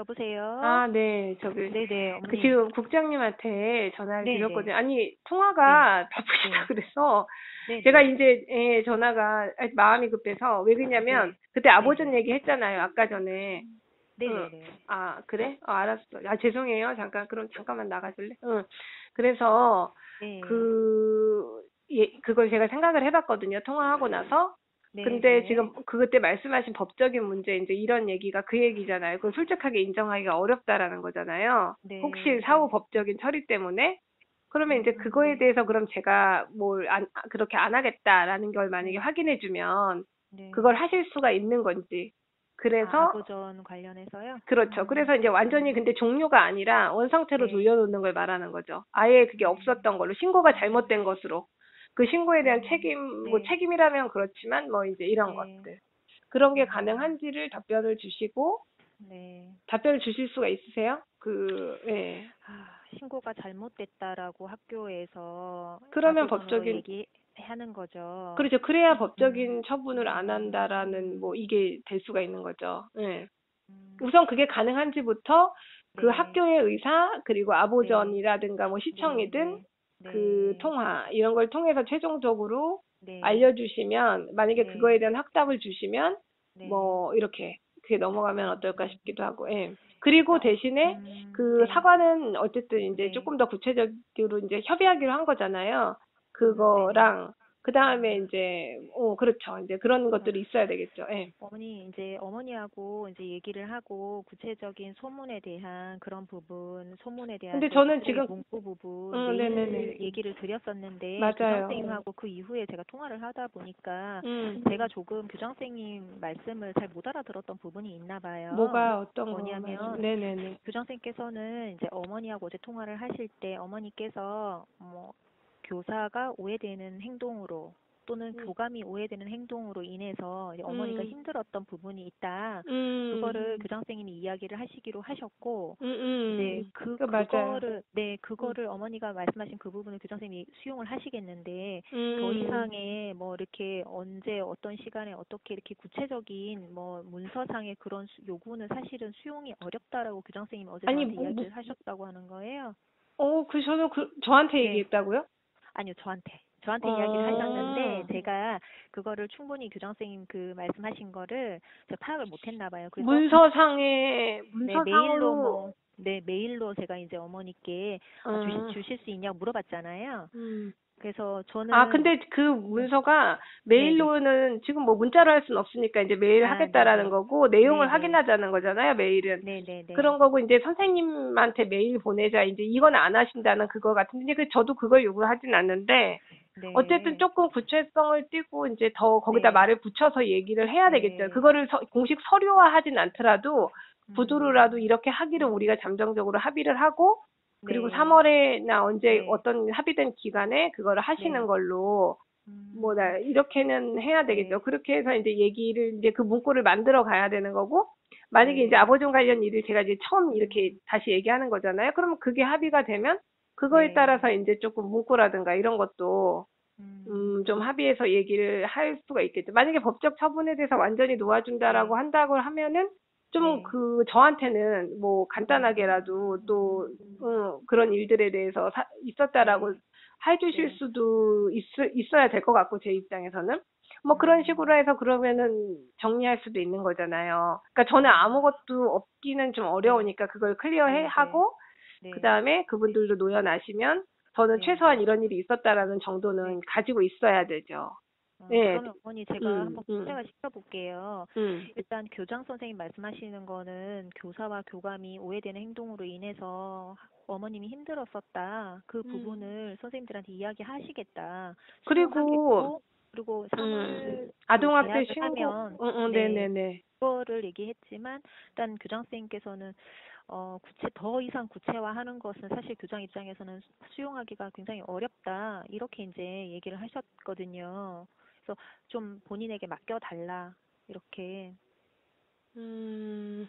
여보세요? 아, 네, 네네, 어머니. 지금 국장님한테 전화를 네네, 드렸거든요. 아니, 네, 통화가 바쁘시다 네, 그래서, 제가 네네, 이제, 전화가 마음이 급해서, 왜 그러냐면, 네, 그때 네네, 아버전 얘기 했잖아요, 아까 전에. 응. 네네네, 아, 그래? 알았어. 아, 죄송해요. 그럼 잠깐만 나가줄래? 응. 그래서, 네, 그, 그걸 제가 생각을 해봤거든요, 통화하고 나서. 근데 네네, 지금 그때 말씀하신 법적인 문제 이제 이런 얘기가 그 얘기잖아요. 그걸 솔직하게 인정하기가 어렵다라는 거잖아요. 혹시 네, 사후 법적인 처리 때문에 그러면 이제 그거에 음, 대해서 그럼 제가 그렇게 안 하겠다라는 걸 만약에 네, 확인해 주면 그걸 네. 하실 수가 있는 건지. 아, 그래서 아버전 관련해서요? 그렇죠. 그래서 이제 완전히 근데 종료가 아니라 원상태로 네, 돌려놓는 걸 말하는 거죠. 아예 그게 없었던 걸로 신고가 잘못된 것으로 그 신고에 대한 책임 뭐 네, 책임이라면 그렇지만 뭐 이제 이런 네, 것들 그런 게 음, 가능한지를 답변을 주시고 네. 답변을 주실 수가 있으세요? 예. 아, 신고가 잘못됐다라고 학교에서 그러면 아버전으로 법적인 얘기하는 거죠. 그렇죠. 그래야 법적인 음, 처분을 안 한다라는 뭐 음, 이게 될 수가 있는 거죠. 예. 음, 우선 그게 가능한지부터 그 네, 학교의 의사 그리고 네. 아보전이라든가 뭐 네, 시청이든 네, 그 네, 통화 이런 걸 통해서 최종적으로 네, 알려주시면 만약에 그거에 네, 대한 확답을 주시면 네. 뭐 이렇게 그게 넘어가면 어떨까 음, 싶기도 하고 예. 그리고 일단, 대신에 그 네, 사과는 어쨌든 이제 네, 조금 더 구체적으로 이제 협의하기로 한 거잖아요. 네. 그거랑 그 다음에 음, 이제 그렇죠. 이제 그런 어, 것들이 있어야 되겠죠. 예. 어머니, 이제 어머니하고 이제 얘기를 하고 구체적인 소문에 대한 그런 부분, 소문에 대한 근데 제 저는 구체적인 지금 문구 부분, 네네네. 내일 얘기를 드렸었는데, 맞아요. 교장선생님하고 그 이후에 제가 통화를 하다 보니까 음. 제가 조금 교장선생님 말씀을 잘 못 알아들었던 부분이 있나 봐요. 뭐가 어떤 거 말씀? 뭐냐면, 네네네. 교장선생님께서는 이제 어머니하고 어제 통화를 하실 때 어머니께서 뭐 교사가 오해되는 행동으로 또는 교감이 오해되는 행동으로 인해서 이제 어머니가 음. 힘들었던 부분이 있다. 음. 그거를 교장선생님이 이야기를 하시기로 하셨고 이제 맞아요. 음. 그거를 어머니가 말씀하신 그 부분을 교장선생님이 수용을 하시겠는데 더 음. 이상의 뭐 이렇게 언제 어떤 시간에 어떻게 이렇게 구체적인 뭐 문서상의 그런 요구는 사실은 수용이 어렵다라고 교장선생님이 어제 아니, 저한테 이야기를 하셨다고 하는 거예요. 저는 저한테 네. 얘기했다고요? 아니요, 저한테 이야기를 하셨는데, 어. 제가 그거를 충분히 교장선생님 그 말씀하신 거를 제가 파악을 못 했나 봐요. 그래서, 네, 메일로 문서상으로, 네, 메일로 제가 이제 어머니께 어, 주실 수 있냐고 물어봤잖아요. 음. 그래서 아, 저는, 근데 그 네, 문서가 네네. 메일로는 지금 뭐 문자로 할 수는 없으니까 이제 메일 아, 하겠다라는 네네. 거고 내용을 네네. 확인하자는 거잖아요, 메일은. 네네네. 그런 거고 이제 선생님한테 메일 보내자 이제 이건 안 하신다는 그거 같은데 저도 그걸 요구하진 않는데 어쨌든 네. 조금 구체성을 띠고 이제 더 거기다 네. 말을 붙여서 얘기를 해야 되겠죠. 네. 그거를 공식 서류화하진 않더라도 구두로라도 음, 이렇게 하기를 우리가 잠정적으로 합의를 하고 그리고 네. 3월에나 언제 네. 어떤 합의된 기간에 그거를 하시는 네. 걸로 음, 이렇게는 해야 되겠죠. 네. 그렇게 해서 이제 얘기를 이제 그 문구를 만들어 가야 되는 거고 만약에 이제 네. 아버존 관련 일을 제가 이제 처음 이렇게 음, 다시 얘기하는 거잖아요. 그러면 그게 합의가 되면 그거에 네. 따라서 이제 조금 문구라든가 이런 것도 좀 음, 합의해서 얘기를 할 수가 있겠죠. 만약에 법적 처분에 대해서 완전히 놓아준다라고 네, 한다고 하면은 좀 네, 저한테는 뭐 간단하게라도 또, 음, 그런 일들에 대해서 있었다라고 네, 해주실 네, 수도 있어야 될 것 같고, 제 입장에서는. 뭐 그런 식으로 음, 해서 그러면은 정리할 수도 있는 거잖아요. 그러니까 저는 음, 아무것도 없기는 좀 네, 어려우니까 그걸 클리어해 네, 네, 하고, 그 네, 다음에 그분들도 놓여나시면 저는 네, 최소한 이런 일이 있었다라는 정도는 네. 가지고 있어야 되죠. 네, 그러면 어머니 제가 음, 한번 음, 구체화 시켜볼게요. 음, 일단 교장 선생님 말씀하시는 거는 교사와 교감이 오해되는 행동으로 인해서 어머님이 힘들었었다. 그 음. 부분을 선생님들한테 이야기하시겠다. 그리고, 수용하겠고, 그리고 3월 그 아동학대 계약을 신고, 하면, 네, 네네네. 그거를 얘기했지만, 일단 교장 선생님께서는 더 이상 구체화하는 것은 사실 교장 입장에서는 수용하기가 굉장히 어렵다. 이렇게 이제 얘기를 하셨거든요. 그래서 좀 본인에게 맡겨달라. 이렇게. 음,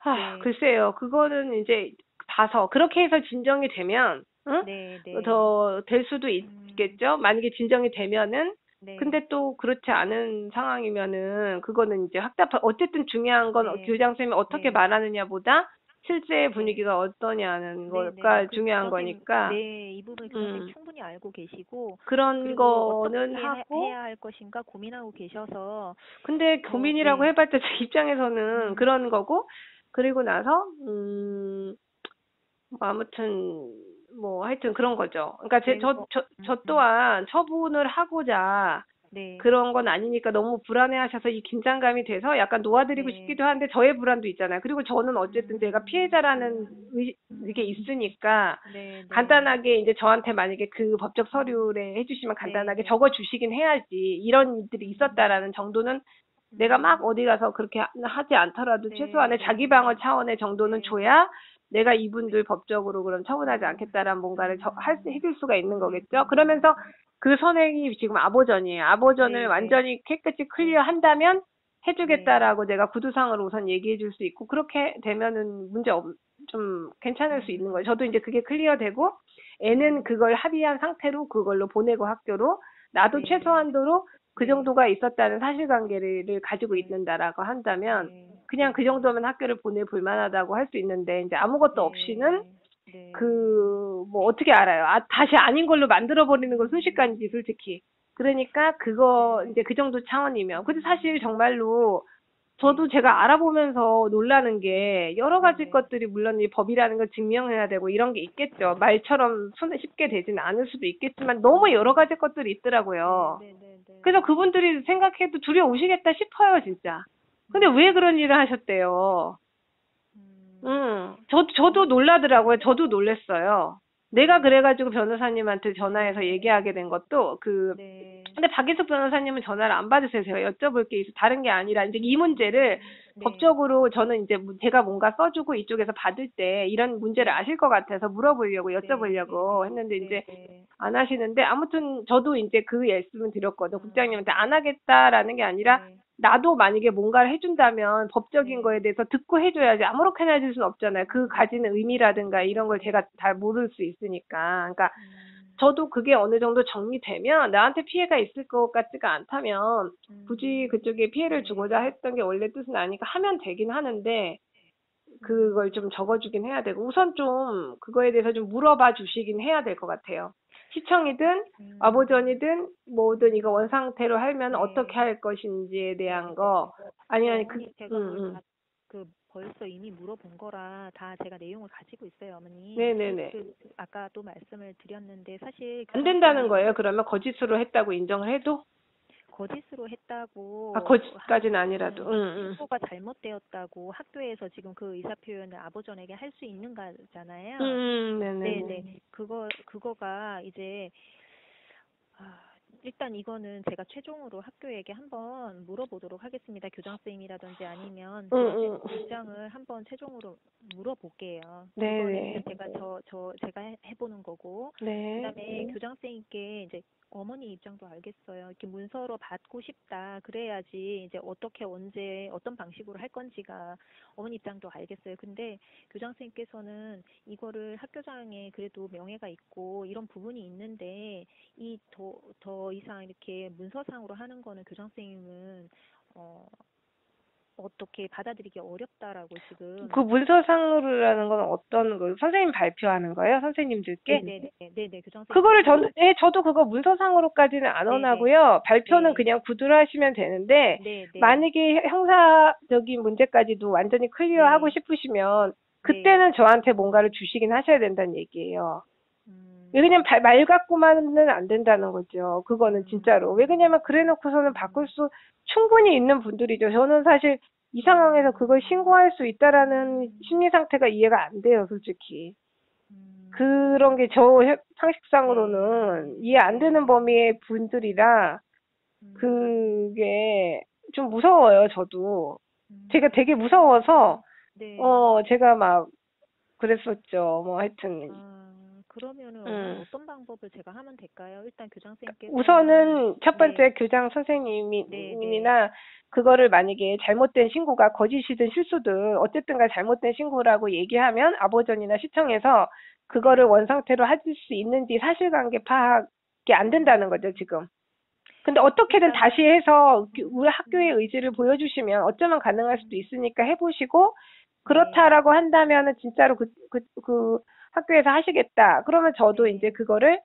네, 글쎄요. 그거는 이제 봐서, 그렇게 해서 진정이 되면, 응? 네, 네. 더 될 수도 음, 있겠죠? 만약에 진정이 되면은, 네, 근데 또 그렇지 않은 상황이면은 그거는 이제 어쨌든 중요한 건 네, 교장선생님이 어떻게 네, 말하느냐보다 실제 네. 분위기가 어떠냐는 네네. 거가 중요한 거니까, 네, 이 부분 교장선생님 음, 충분히 알고 계시고, 그런 그리고 거는 어떻게 하고, 해야 할 것인가 고민하고 계셔서, 근데 고민이라고 네, 해봤자 제 입장에서는 음, 그런 거고, 그리고 나서, 뭐 아무튼, 뭐 하여튼 그런 거죠. 그러니까 네, 저 또한 처분을 하고자 네, 그런 건 아니니까 너무 불안해하셔서 이 긴장감이 돼서 약간 놓아드리고 네, 싶기도 한데 저의 불안도 있잖아요. 그리고 저는 어쨌든 제가 피해자라는 이게 있으니까 네, 네, 간단하게 이제 저한테 만약에 그 법적 서류를 해주시면 네, 간단하게 네, 적어주시긴 해야지. 이런 일들이 있었다라는 정도는 내가 막 음, 어디 가서 그렇게 하지 않더라도 네, 최소한의 자기 방어 네, 차원의 정도는 네, 줘야 내가 이분들 법적으로 그럼 처분하지 음, 않겠다라는 뭔가를 음, 해줄 수가 있는 거겠죠. 그러면서 그 선행이 지금 아보전이에요. 아보전을 네, 네, 완전히 깨끗이 네, 클리어한다면 네, 해주겠다라고 내가 구두상으로 우선 얘기해 줄 수 있고 그렇게 되면은 좀 괜찮을 수 있는 거예요. 저도 이제 그게 클리어되고 애는 그걸 합의한 상태로 그걸로 보내고 학교로 나도 네, 최소한도로 그 네, 정도가 있었다는 사실관계를 가지고 네, 있는다라고 한다면 네, 그냥 그 네, 정도면 학교를 보내볼 만하다고 할 수 있는데 이제 아무것도 없이는 네, 네, 그 뭐 어떻게 알아요? 다시 아닌 걸로 만들어 버리는 건 순식간이지 솔직히. 그러니까 그거 네, 이제 그 정도 차원이면. 근데 사실 정말로 저도 네, 제가 알아보면서 놀라는 게 여러 네, 가지 네. 것들이 물론 이 법이라는 걸 증명해야 되고 이런 게 있겠죠. 말처럼 손에 쉽게 되지는 않을 수도 있겠지만 너무 여러 음, 가지 것들이 네, 있더라고요. 네, 네, 그래서 네. 그분들이 생각해도 두려우시겠다 싶어요, 진짜. 근데 왜 음, 그런 일을 하셨대요? 음, 저도 놀라더라고요. 저도 놀랬어요. 내가 네, 그래가지고 변호사님한테 전화해서 얘기하게 된 것도 네, 근데 박인숙 변호사님은 전화를 안 받으세요. 제가 여쭤볼 게 있어. 다른 게 아니라 이제 이 문제를 네, 법적으로 저는 이제 제가 뭔가 써주고 이쪽에서 받을 때 이런 문제를 네, 아실 것 같아서 물어보려고 네, 네, 여쭤보려고 했는데 네, 이제 네, 안 하시는데 아무튼 저도 이제 그 말씀을 드렸거든요. 국장님한테 음, 안 하겠다라는 게 아니라 네, 나도 만약에 뭔가를 해준다면 법적인 거에 네, 대해서 듣고 해줘야지 아무렇게나 해줄 수는 없잖아요. 그 가지는 의미라든가 이런 걸 제가 잘 모를 수 있으니까. 그러니까 음, 저도 그게 어느 정도 정리되면 나한테 피해가 있을 것 같지가 않다면 굳이 그쪽에 피해를 주고자 네, 했던 게 원래 뜻은 아니까 하면 되긴 하는데 그걸 음, 좀 적어주긴 해야 되고 우선 좀 그거에 대해서 좀 물어봐 주시긴 해야 될 것 같아요. 시청이든 음, 와보전이든 뭐든 이거 음, 원상태로 하면 어떻게 네, 할 것인지에 네, 대한 네. 거 아니면 어머니 제가 그걸 다 벌써 이미 물어본 거라 다 제가 내용을 가지고 있어요, 어머니. 네네네. 아까도 말씀을 드렸는데 사실 안 된다는 교장선생님 거예요. 그러면 거짓으로 했다고 인정을 해도 거짓으로 했다고 거짓까지는 아니라도 신고가 잘못되었다고 학교에서 지금 그 의사 표현을 아버전에게 할 수 있는 거잖아요. 네네네. 네네. 그거가 이제 아, 일단 이거는 제가 최종으로 학교에게 한번 물어보도록 하겠습니다. 교장선생님이라든지 아니면 교장선생님 음. 입장을 한번 최종으로 물어볼게요. 이거는 일단 네네. 제가 해보는 거고, 네. 그다음에 교장선생님께 이제 어머니 입장도 알겠어요. 이렇게 문서로 받고 싶다. 그래야지 이제 어떻게 언제 어떤 방식으로 할 건지가 어머니 입장도 알겠어요. 근데 교장선생님께서는 이거를 학교장에 그래도 명예가 있고 이런 부분이 있는데 더 이상 이렇게 문서상으로 하는 거는 교장 선생님은 어, 어떻게 받아들이기 어렵다라고 그 지금. 문서상으로라는 건 어떤 거, 선생님 발표하는 거예요? 선생님들께? 네네네. 네네. 교장 그거를 선생님께서. 저도 그거 문서상으로까지는 안 네네. 원하고요. 발표는 네. 그냥 구두로 하시면 되는데, 네네. 만약에 형사적인 문제까지도 완전히 클리어하고 네. 싶으시면, 네. 그때는 저한테 뭔가를 주시긴 하셔야 된다는 얘기예요. 왜냐면 음, 말 갖고만은 안 된다는 거죠. 그거는 진짜로. 왜 그러냐면 그래 놓고서는 바꿀 수 충분히 있는 분들이죠. 저는 사실 이 상황에서 그걸 신고할 수 있다라는 심리 상태가 이해가 안 돼요, 솔직히. 그런 게 상식상으로는 네. 이해 안 되는 네. 범위의 분들이라 음, 그게 좀 무서워요, 저도. 제가 되게 무서워서, 그러면 네. 제가 막 그랬었죠. 뭐 하여튼. 그러면은 어머니 음. 어떤 방법을 제가 하면 될까요? 일단 교장 선생님께서는. 우선은 첫 네. 번째 교장 네, 네, 선생님이나 그거를 만약에 잘못된 신고가 거짓이든 실수든 어쨌든 간 잘못된 신고라고 얘기하면 아보전이나 시청에서 그거를 네. 원상태로 하실 수 있는지 사실관계 파악이 안 된다는 거죠, 지금. 근데 어떻게든 일단 다시 해서 우리 학교의 의지를 보여주시면 어쩌면 가능할 수도 있으니까 해보시고, 네, 그렇다라고 한다면은 진짜로 그 학교에서 하시겠다. 그러면 저도 이제 네, 그거를,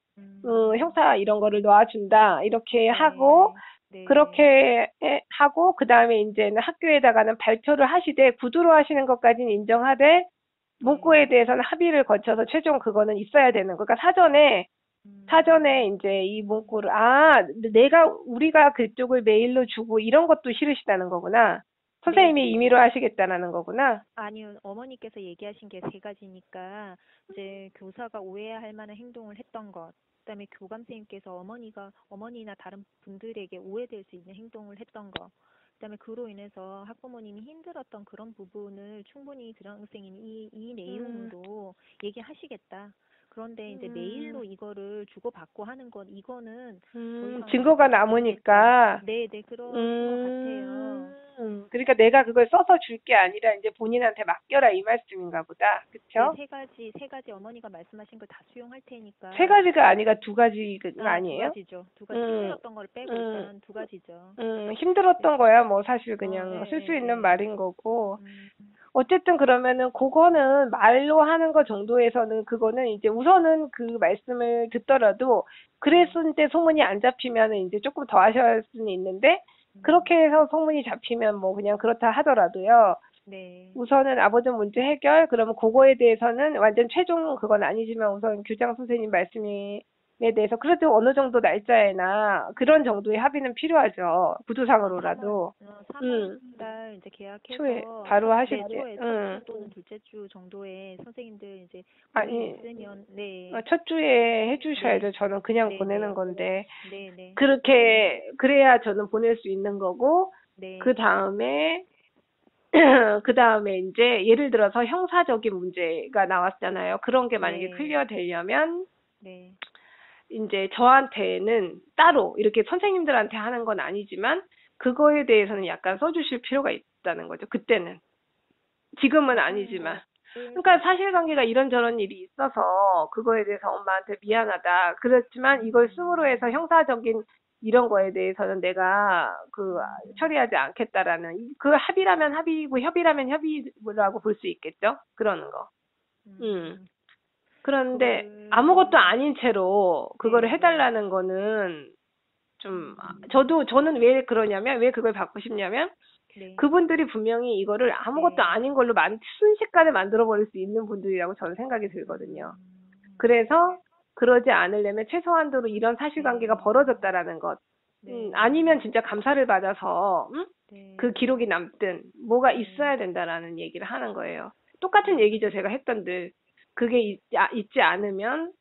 형사 이런 거를 놓아준다. 이렇게 하고, 네, 네, 그렇게 하고, 그 다음에 이제는 학교에다가는 발표를 하시되, 구두로 하시는 것까지는 인정하되, 문구에 네, 대해서는 합의를 거쳐서 최종 그거는 있어야 되는 거. 그러니까 사전에 이제 이 문구를, 우리가 그쪽을 메일로 주고 이런 것도 싫으시다는 거구나. 네, 선생님이 네. 임의로 하시겠다는 거구나. 아니요, 어머니께서 얘기하신 게 세 가지니까 이제 교사가 오해할 만한 행동을 했던 것, 그다음에 교감선생님께서 어머니나 다른 분들에게 오해될 수 있는 행동을 했던 것, 그다음에 그로 인해서 학부모님이 힘들었던 그런 부분을 충분히 교장선생님이 이 음, 내용으로 얘기하시겠다. 그런데 이제 음, 메일로 이거를 주고받고 하는 건 이거는 더 이상 증거가 못하실 수 있겠다. 남으니까, 네, 네, 그러신 것 같아요. 그러니까 내가 그걸 써서 줄 게 아니라 이제 본인한테 맡겨라 이 말씀인가 보다. 네, 그쵸? 세 가지 어머니가 말씀하신 걸 다 수용할 세 테니까, 가지가 아니라 두 가지가 아, 두 아니에요? 가지죠. 두 가지, 음, 힘들었던 걸 빼고 음, 일단 두 가지죠. 네, 힘들었던 거야. 뭐 사실 그냥 쓸 수 예, 있는 예, 말인 거고. 음, 어쨌든 그러면은 그거는 말로 하는 거 정도에서는 그거는 이제 우선은 그 말씀을 듣더라도 네, 그랬을 때 소문이 안 잡히면은 이제 조금 더 하셔야 할 수는 있는데 음, 그렇게 해서 소문이 잡히면 뭐 그냥 그렇다 하더라도요. 네, 우선은 아버지 문제 해결, 그러면 그거에 대해서는 완전 최종 그건 아니지만 우선 교장 선생님 말씀에 대해서 그래도 어느 정도 날짜에나 그런 정도의 합의는 필요하죠. 한 3월, 구두상으로라도. 3월 음, 달 이제 초에 계약해서 바로 하실 네, 때. 초에 첫 주 또는 둘째 주 정도에 선생님들 이제 모임 아니, 있으면, 네, 첫 주에 네, 해주셔야죠. 저는 그냥 네, 보내는 네, 건데. 네, 네, 그렇게, 그래야 저는 보낼 수 있는 거고, 그 네, 다음에, 그 다음에 이제 예를 들어서 형사적인 문제가 나왔잖아요. 그런 게 만약에 네, 클리어 되려면, 네, 이제 저한테는 따로 이렇게 선생님들한테 하는 건 아니지만, 그거에 대해서는 약간 써주실 필요가 있다는 거죠. 그때는. 지금은 어떤 아니지만. 거를 그러니까 사실관계가 이런저런 일이 있어서 그거에 대해서 엄마한테 미안하다. 그렇지만 이걸 씀으로 해서 형사적인 이런 거에 대해서는 내가 처리하지 않겠다라는 그 합의라면 합의고 협의라면 협의라고 볼 수 있겠죠. 그러는 거. 음. 음, 그런데 아무것도 그거를 아닌 채로 그거를 네, 네, 해달라는 거는 저는 왜 그러냐면, 왜 그걸 받고 싶냐면, 네, 그분들이 분명히 이거를 아무것도 네, 아닌 걸로 순식간에 만들어버릴 수 있는 분들이라고 저는 생각이 들거든요. 그래서 그러지 않으려면 최소한도로 이런 사실관계가 네, 벌어졌다라는 것. 네, 아니면 진짜 감사를 받아서, 그 네, 기록이 남든 뭐가 네, 있어야 된다라는 얘기를 하는 거예요. 똑같은 음, 얘기죠. 제가 했던 늘. 그게 있지 않으면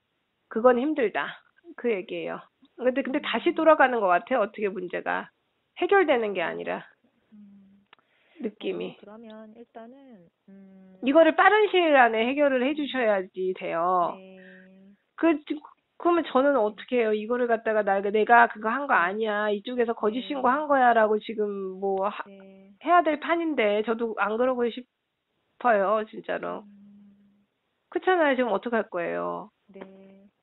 그건 힘들다. 그 얘기예요. 근데 다시 음, 돌아가는 것 같아요. 어떻게 문제가. 해결되는 게 그, 아니라, 느낌이. 그러면 일단은, 이거를 빠른 시일 안에 해결을 해주셔야지 돼요. 네, 그, 그러면 저는 네, 어떻게 해요? 이거를 갖다가 내가 그거 한 거 네, 아니야. 이쪽에서 거짓 네, 신고한 거야라고 지금 네, 해야 될 판인데, 저도 안 그러고 싶어요. 진짜로. 음, 그렇잖아요. 지금 어떡할 거예요? 네.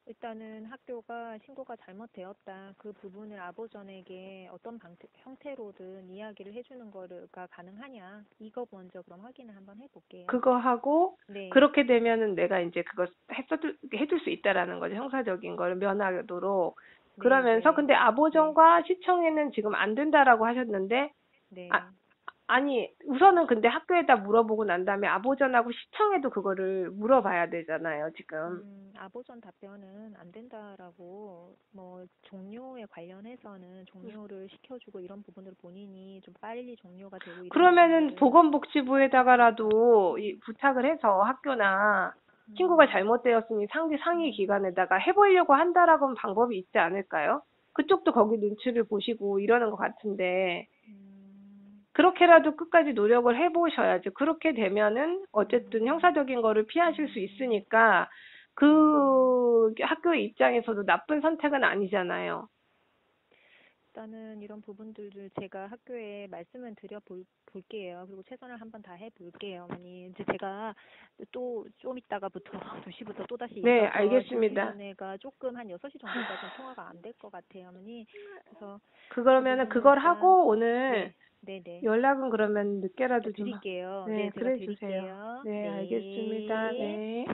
일단은 학교가 신고가 잘못되었다. 그 부분을 아보전에게 어떤 형태로든 이야기를 해주는 거가 가능하냐. 이거 먼저 그럼 확인을 한번 해볼게요. 그거 하고, 네, 그렇게 되면은 내가 이제 그거 해줄 수 있다라는 거죠. 형사적인 걸 면하도록. 네, 그러면서, 네, 근데 네, 아보전과 시청에는 지금 안 된다라고 하셨는데, 아, 네. 아니, 우선은 근데 학교에다 물어보고 난 다음에 아보전하고 시청에도 그거를 물어봐야 되잖아요, 지금. 아보전 답변은 안 된다라고, 뭐, 종료에 관련해서는 종료를 시켜주고 이런 부분을 본인이 좀 빨리 종료가 되고 이런 그러면은 부분들을, 보건복지부에다가라도 부탁을 해서 학교나 친구가 음, 잘못되었으니 상위 기관에다가 해보려고 한다라고는 방법이 있지 않을까요? 그쪽도 거기 눈치를 보시고 이러는 것 같은데, 음, 그렇게라도 끝까지 노력을 해보셔야죠. 그렇게 되면은 어쨌든 음, 형사적인 거를 피하실 수 있으니까 네. 그 학교의 입장에서도 나쁜 선택은 아니잖아요. 일단은 이런 부분들을 제가 학교에 말씀을 볼게요. 그리고 최선을 한번 다 해볼게요, 어머니. 이제 제가 또 좀 이따가부터 2시부터 또 다시 네, 있어서 알겠습니다. 전에가 조금 한 6시 정도까지는 통화가 안 될 것 같아요, 어머니. 그래서 그 그러면은 부분은 그걸 일단 하고 오늘 네네. 연락은 그러면 늦게라도 좀, 드릴게요. 네, 네, 제가 그래 주세요. 드릴게요. 네, 알겠습니다. 네. 네.